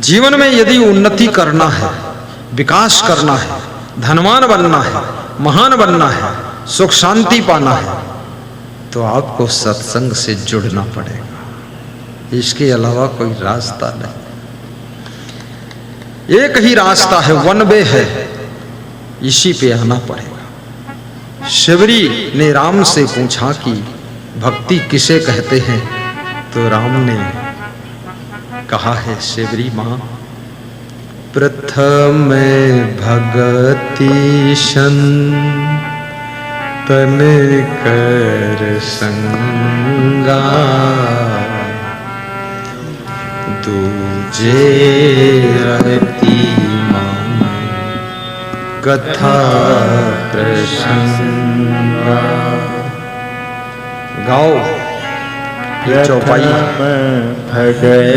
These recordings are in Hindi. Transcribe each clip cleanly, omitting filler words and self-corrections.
जीवन में यदि उन्नति करना है, विकास करना है, धनवान बनना है, महान बनना है, सुख शांति पाना है, तो आपको सत्संग से जुड़ना पड़ेगा। इसके अलावा कोई रास्ता नहीं। एक ही रास्ता है, वन वे है, इसी पे आना पड़ेगा। शबरी ने राम से पूछा कि भक्ति किसे कहते हैं, तो राम ने कहा है, शबरी मां, प्रथम भगति तन कर संगा, दूजे रहती मां कथा प्रसंगा। गाओ ये चौपाई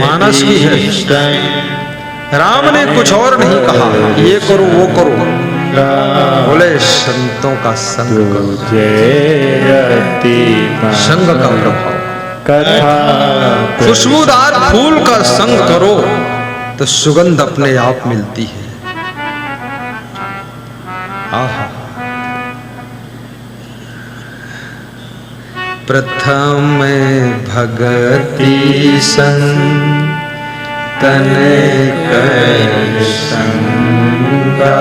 मानस की है। राम ने कुछ और नहीं कहा, ये करो वो करो, बोले संतों का संग करो, संग का प्रभाव, खुशबूदार फूल का संग करो तो सुगंध अपने आप मिलती है। आहा। प्रथम भगति तन कर संगा,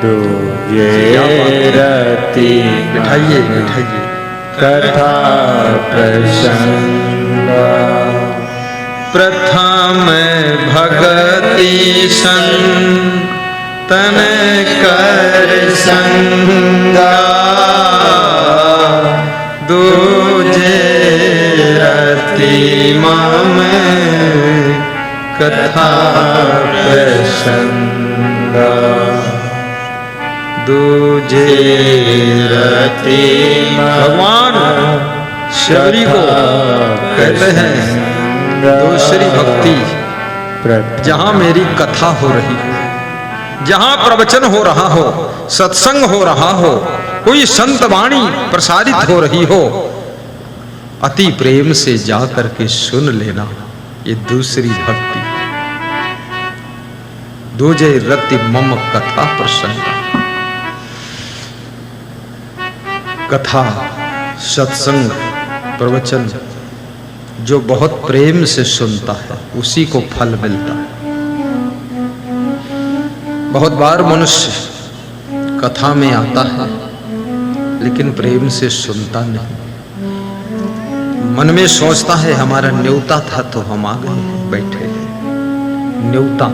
दूजे रति बिठाइए बिठाइए कथा प्रसंगा। प्रथम भगति तन कर संगा, दूजे रति मां कथा प्रसंगा, दूजे रति। भगवान शबरी को कहते हैं दूसरी भक्ति, जहां मेरी कथा हो रही हो, जहां प्रवचन हो रहा हो, सत्संग हो रहा हो, कोई संत वाणी प्रसारित हो रही हो, अति प्रेम से जा करके सुन लेना, ये दूसरी भक्ति। दूजे रति मम कथा प्रसंग। कथा, सत्संग, प्रवचन जो बहुत प्रेम से सुनता है उसी को फल मिलता है। बहुत बार मनुष्य कथा में आता है लेकिन प्रेम से सुनता नहीं, मन में सोचता है हमारा न्योता था तो हम आ गए, बैठे हैं। न्योता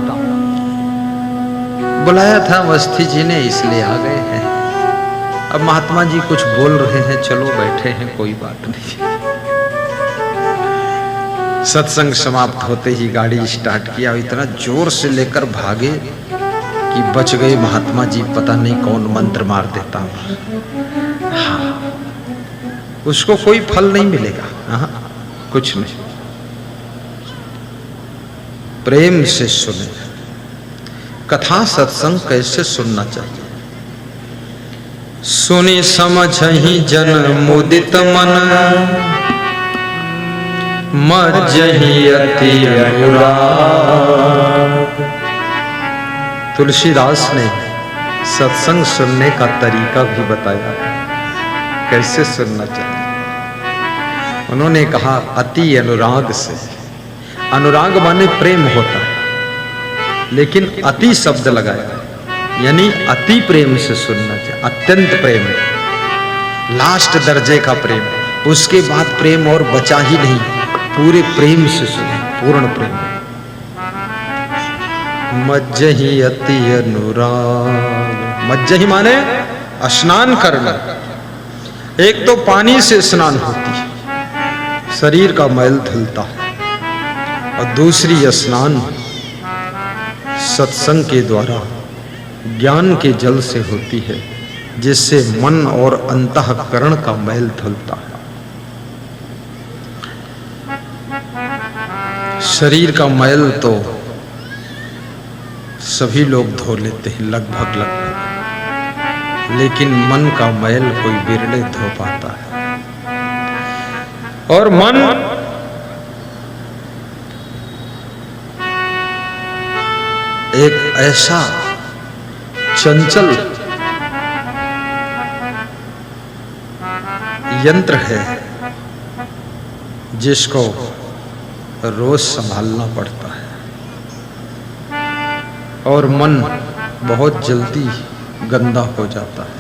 बुलाया था अवस्थी जी ने इसलिए आ गए हैं, अब महात्मा जी कुछ बोल रहे हैं, चलो बैठे हैं, कोई बात नहीं। सत्संग समाप्त होते ही गाड़ी स्टार्ट किया, इतना जोर से लेकर भागे कि बच गए महात्मा जी, पता नहीं कौन मंत्र मार देता। हाँ, उसको कोई फल नहीं मिलेगा। हाँ, कुछ नहीं। प्रेम से सुने। कथा सत्संग कैसे सुनना चाहिए? सुनी समझ ही जन मुदित मन, मज्जहि अति अनुराग। तुलसीदास ने सत्संग सुनने का तरीका भी बताया, कैसे सुनना चाहिए। उन्होंने कहा अति अनुराग से। अनुराग माने प्रेम होता है, लेकिन अति शब्द लगाया, यानी अति प्रेम से सुनना चाहिए। अत्यंत प्रेम, लास्ट दर्जे का प्रेम, उसके बाद प्रेम और बचा ही नहीं, पूरे प्रेम से सुने, पूर्ण प्रेम। मज्जहि अति अनुराग। मज्जहि माने स्नान करना। एक तो पानी से स्नान होती है, शरीर का मैल धुलता है, और दूसरी स्नान सत्संग के द्वारा ज्ञान के जल से होती है, जिससे मन और अंतःकरण का मैल धुलता है। शरीर का मैल तो सभी लोग धो लेते हैं लगभग, लेकिन मन का मैल कोई बिरले धो पाता है। और मन एक ऐसा चंचल यंत्र है जिसको रोज संभालना पड़ता है और मन बहुत जल्दी गंदा हो जाता है।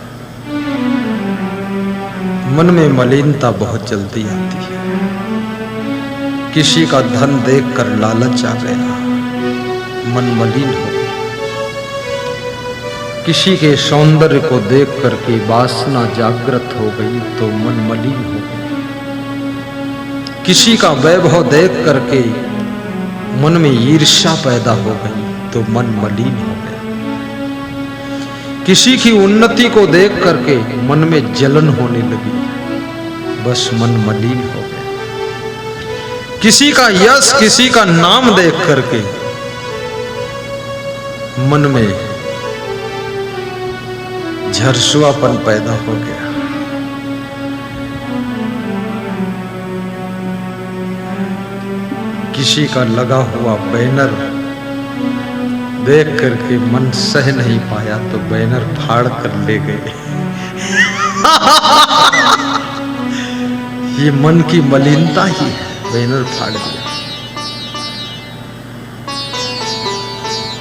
मन में मलिनता बहुत जल्दी आती है। किसी का धन देखकर लालच आ गया, मन मलिन हो गया। किसी के सौंदर्य को देख करके वासना जागृत हो गई तो मन मलिन हो गया। किसी का वैभव देख करके मन में ईर्ष्या पैदा हो गई तो मन मलिन हो गया। किसी की उन्नति को देख करके मन में जलन होने लगी, बस मन मलिन हो गया। किसी का यश, किसी का नाम देख करके मन में झरसुआपन पैदा हो गया। किसी का लगा हुआ बैनर देख करके मन सह नहीं पाया तो बैनर फाड़ कर ले गए। ये मन की मलिनता ही है, बैनर फाड़ दिया।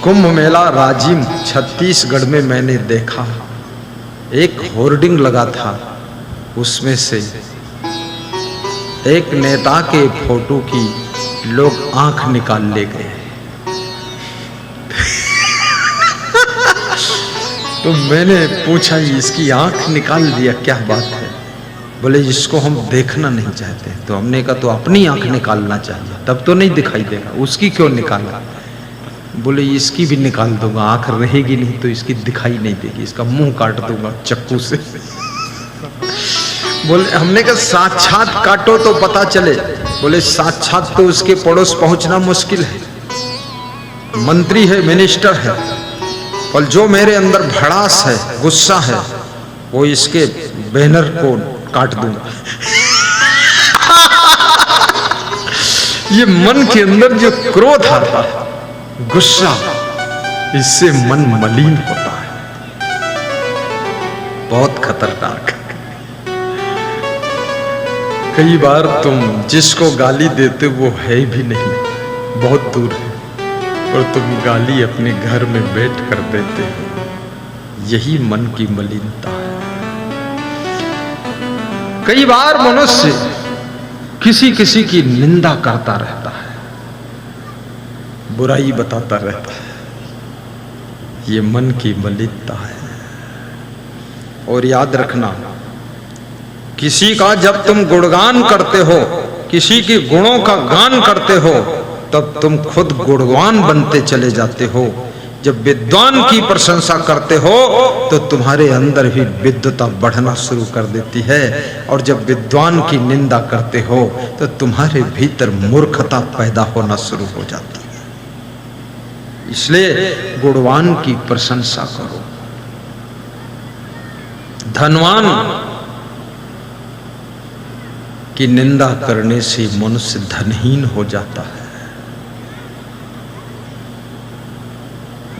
कुंभ मेला राजिम छत्तीसगढ़ में मैंने देखा, एक होर्डिंग लगा था, उसमें से एक नेता के फोटो की लोग आंख निकाल ले गए। तो मैंने पूछा इसकी आंख निकाल दिया, क्या बात है? बोले इसको हम देखना नहीं चाहते। तो हमने कहा तो अपनी आंख निकालना चाहिए, तब तो नहीं दिखाई देगा, उसकी क्यों निकाला? बोले इसकी भी निकाल दूंगा, आंख रहेगी नहीं तो इसकी दिखाई नहीं देगी, इसका मुंह काट दूंगा चक्कू से। बोले हमने कहा साक्षात काटो तो पता चले। बोले साक्षात तो उसके पड़ोस पहुंचना मुश्किल है, मंत्री है, मिनिस्टर है, और जो मेरे अंदर भड़ास है, गुस्सा है, वो इसके बैनर को काट दूंगा। ये मन के अंदर जो क्रोध आता है, गुस्सा, इससे मन मलिन होता है, बहुत खतरनाक। कई बार तुम जिसको गाली देते वो है भी नहीं, बहुत दूर है, और तुम गाली अपने घर में बैठ कर देते हो। यही मन की मलिनता है। कई बार मनुष्य किसी किसी की निंदा करता रहता है, बुराई बताता रहता है, ये मन की मलिनता है। और याद रखना, किसी का जब तुम गुणगान करते हो, किसी के गुणों का गान करते हो, तब तुम खुद गुणवान बनते चले जाते हो। जब विद्वान की प्रशंसा करते हो तो तुम्हारे अंदर भी विद्वता बढ़ना शुरू कर देती है, और जब विद्वान की निंदा करते हो तो तुम्हारे भीतर मूर्खता पैदा होना शुरू हो जाती है। इसलिए गुणवान की प्रशंसा करो। धनवान की निंदा करने से मनुष्य धनहीन हो जाता है।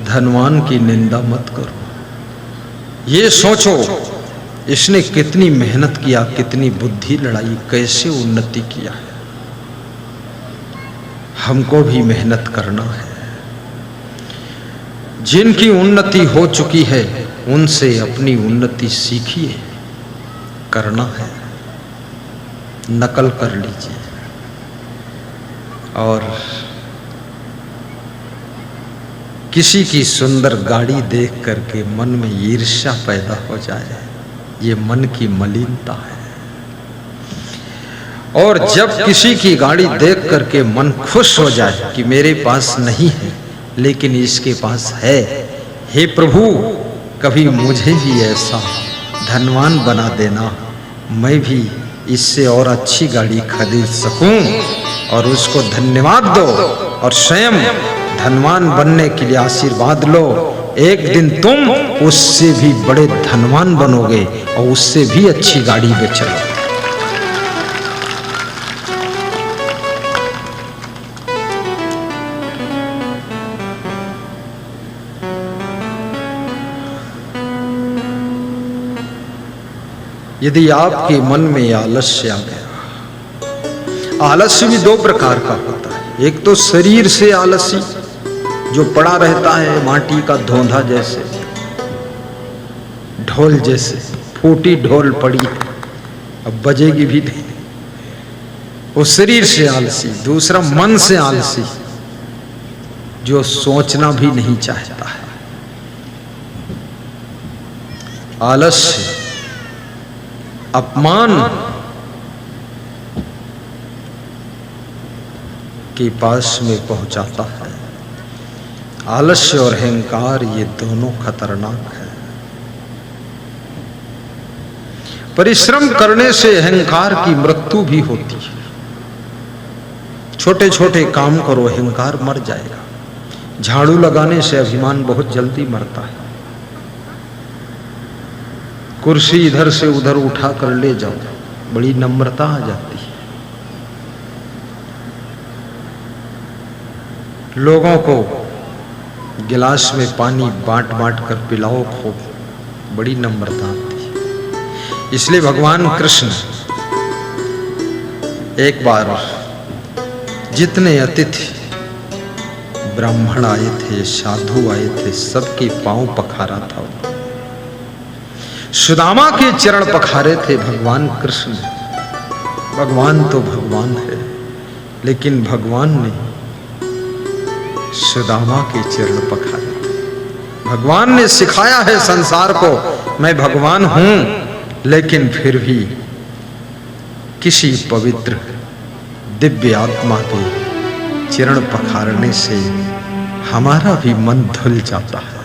धनवान की निंदा मत करो। ये सोचो इसने कितनी मेहनत किया, कितनी बुद्धि लड़ाई, कैसे उन्नति किया है। हमको भी मेहनत करना है। जिनकी उन्नति हो चुकी है उनसे अपनी उन्नति सीखिए, करना है, नकल कर लीजिए। और किसी की सुंदर गाड़ी देख करके मन में ईर्ष्या पैदा हो जाए, ये मन की मलिनता है। और जब किसी की गाड़ी देख करके मन खुश हो जाए कि मेरे पास नहीं है लेकिन इसके पास है, हे प्रभु कभी मुझे भी ऐसा धनवान बना देना, मैं भी इससे और अच्छी गाड़ी खरीद सकूं, और उसको धन्यवाद दो और स्वयं धनवान बनने के लिए आशीर्वाद लो। एक दिन तुम उससे भी बड़े धनवान बनोगे और उससे भी अच्छी गाड़ी में चलो। यदि आपके मन में आलस्य आ गया, आलस्य भी दो प्रकार का होता है। एक तो शरीर से आलसी जो पड़ा रहता है माटी का धोंधा जैसे, ढोल जैसे, फूटी ढोल पड़ी अब बजेगी भी नहीं, वो शरीर से आलसी। दूसरा मन से आलसी जो सोचना भी नहीं चाहता है। आलस्य अपमान के पास में पहुंचाता है। आलस्य और अहंकार ये दोनों खतरनाक है। परिश्रम करने से अहंकार की मृत्यु भी होती है। छोटे छोटे काम करो, अहंकार मर जाएगा। झाड़ू लगाने से अभिमान बहुत जल्दी मरता है। कुर्सी इधर से उधर उठा कर ले जाओ, बड़ी नम्रता आ जाती है। लोगों को गिलास में पानी बांट बांट कर पिलाओ खूब, बड़ी नम्रता आती है। इसलिए भगवान कृष्ण एक बार जितने अतिथि ब्राह्मण आए थे, साधु आए थे, सबके पांव पखारा था। सुदामा के चरण पखारे थे भगवान कृष्ण। भगवान तो भगवान है, लेकिन भगवान ने सुदामा के चरण पखारे थे। भगवान ने सिखाया है संसार को, मैं भगवान हूं, लेकिन फिर भी किसी पवित्र दिव्य आत्मा के चरण पखारने से हमारा भी मन धुल जाता है।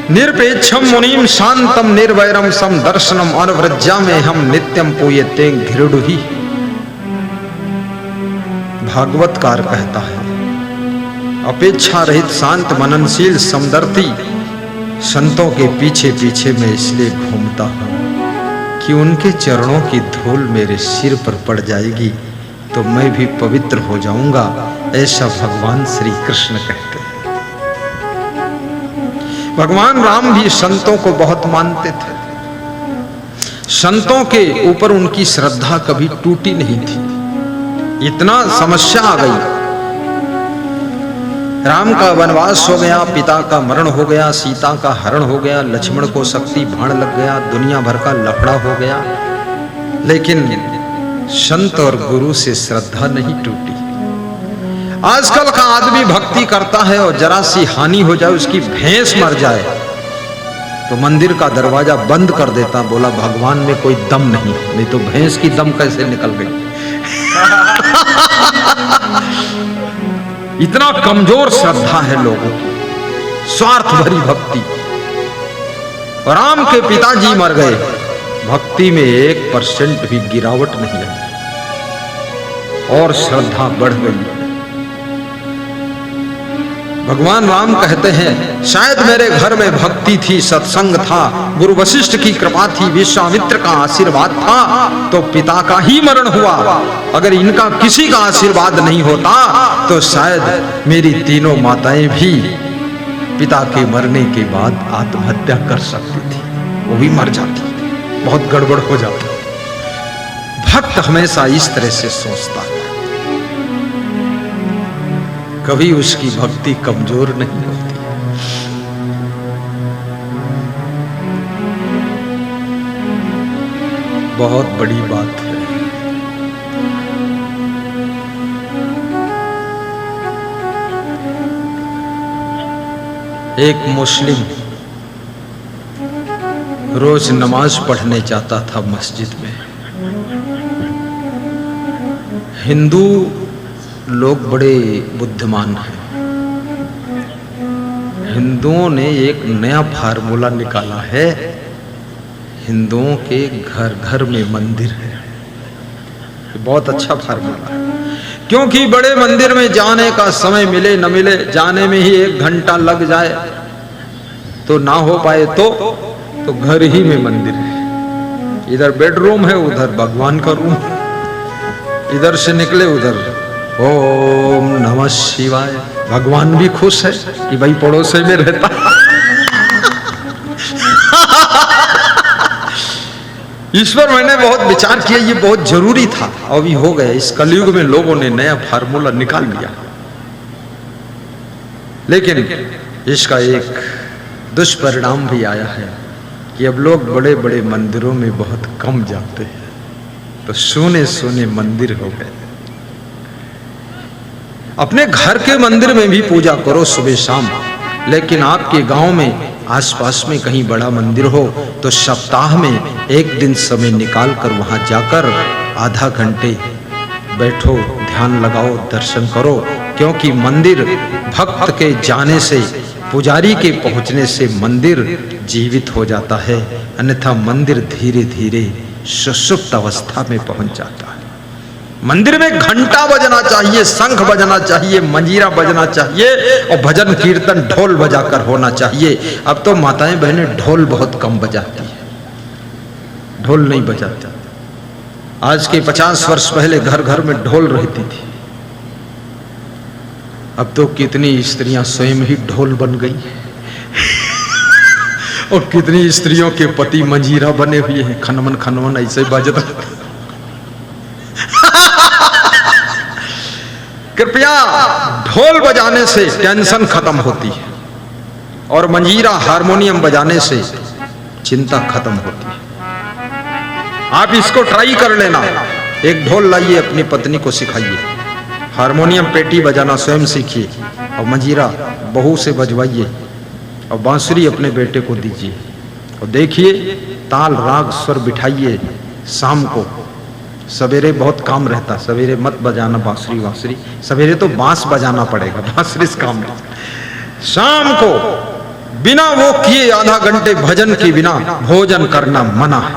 निरपेक्षम मुनिम शांतम निर्वैरम सम दर्शनम अनवृज्या में हम नित्यम पूयते घृणुहि। भागवतकार कहता है, अपेक्षा रहित शांत मननशील समदर्शी संतों के पीछे पीछे मैं इसलिए घूमता हूं कि उनके चरणों की धूल मेरे सिर पर पड़ जाएगी तो मैं भी पवित्र हो जाऊंगा। ऐसा भगवान श्री कृष्ण कहते हैं। भगवान राम भी संतों को बहुत मानते थे। संतों के ऊपर उनकी श्रद्धा कभी टूटी नहीं थी। इतना समस्या आ गई, राम का वनवास हो गया, पिता का मरण हो गया, सीता का हरण हो गया, लक्ष्मण को शक्ति बाण लग गया, दुनिया भर का लफड़ा हो गया, लेकिन संत और गुरु से श्रद्धा नहीं टूटी। आजकल का आदमी भक्ति करता है और जरा सी हानि हो जाए, उसकी भैंस मर जाए तो मंदिर का दरवाजा बंद कर देता, बोला भगवान में कोई दम नहीं तो भैंस की दम कैसे निकल गई। इतना कमजोर श्रद्धा है लोगों की, स्वार्थ भरी भक्ति। राम के पिताजी मर गए, भक्ति में 1% भी गिरावट नहीं आई और श्रद्धा बढ़ गई। भगवान राम कहते हैं, शायद मेरे घर में भक्ति थी, सत्संग था, गुरु वशिष्ठ की कृपा थी, विश्वामित्र का आशीर्वाद था तो पिता का ही मरण हुआ। अगर इनका किसी का आशीर्वाद नहीं होता तो शायद मेरी तीनों माताएं भी पिता के मरने के बाद आत्महत्या कर सकती थी, वो भी मर जाती, बहुत गड़बड़ हो जाती। भक्त हमेशा इस तरह से सोचता है, कभी उसकी भक्ति कमजोर नहीं होती। बहुत बड़ी बात है। एक मुस्लिम रोज नमाज पढ़ने जाता था मस्जिद में। हिंदू लोग बड़े बुद्धिमान हैं। हिंदुओं ने एक नया फार्मूला निकाला है, हिंदुओं के घर घर में मंदिर है। बहुत अच्छा फार्मूला है, क्योंकि बड़े मंदिर में जाने का समय मिले न मिले, जाने में ही 1 घंटा लग जाए तो ना हो पाए तो घर ही में मंदिर है। इधर बेडरूम है, उधर भगवान का रूम, इधर से निकले उधर ओम नमः शिवाय। भगवान भी खुश है कि भाई पड़ोसे में रहता। ईश्वर मैंने बहुत विचार किया, ये बहुत जरूरी था, अभी हो गया। इस कलयुग में लोगों ने नया फार्मूला निकाल लिया, लेकिन इसका एक दुष्परिणाम भी आया है कि अब लोग बड़े बड़े मंदिरों में बहुत कम जाते हैं, तो सोने सोने मंदिर हो गए। अपने घर के मंदिर में भी पूजा करो सुबह शाम, लेकिन आपके गांव में आसपास में कहीं बड़ा मंदिर हो तो सप्ताह में एक दिन समय निकाल कर वहां जाकर आधा घंटे बैठो, ध्यान लगाओ, दर्शन करो। क्योंकि मंदिर भक्त के जाने से, पुजारी के पहुंचने से मंदिर जीवित हो जाता है, अन्यथा मंदिर धीरे धीरे सुषुप्त अवस्था में पहुंच जाता है। मंदिर में घंटा बजना चाहिए, शंख बजना चाहिए, मंजीरा बजना चाहिए और भजन कीर्तन ढोल बजाकर होना चाहिए। अब तो माताएं बहनें ढोल बहुत कम बजाती है, ढोल नहीं बजाती। आज के 50 वर्ष पहले घर घर में ढोल रहती थी, अब तो कितनी स्त्रियां स्वयं ही ढोल बन गई और कितनी स्त्रियों के पति मंजीरा बने हुए हैं, खनमन खनमन ऐसे बजता। कृपया ढोल बजाने से टेंशन खत्म होती है और मंजीरा हारमोनियम बजाने से चिंता खत्म होती है। आप इसको ट्राई कर लेना, एक ढोल लाइए, अपनी पत्नी को सिखाइए, हारमोनियम पेटी बजाना स्वयं सीखिए और मंजीरा बहू से बजवाइए और बांसुरी अपने बेटे को दीजिए और देखिए ताल राग स्वर बिठाइए। शाम को सवेरे बहुत काम रहता, सवेरे मत बजाना बांसुरी वांसुरी, सवेरे तो बांस बजाना पड़ेगा, बांसुरी से काम नहीं। शाम को बिना वो किए आधा घंटे भजन के बिना भोजन करना मना है।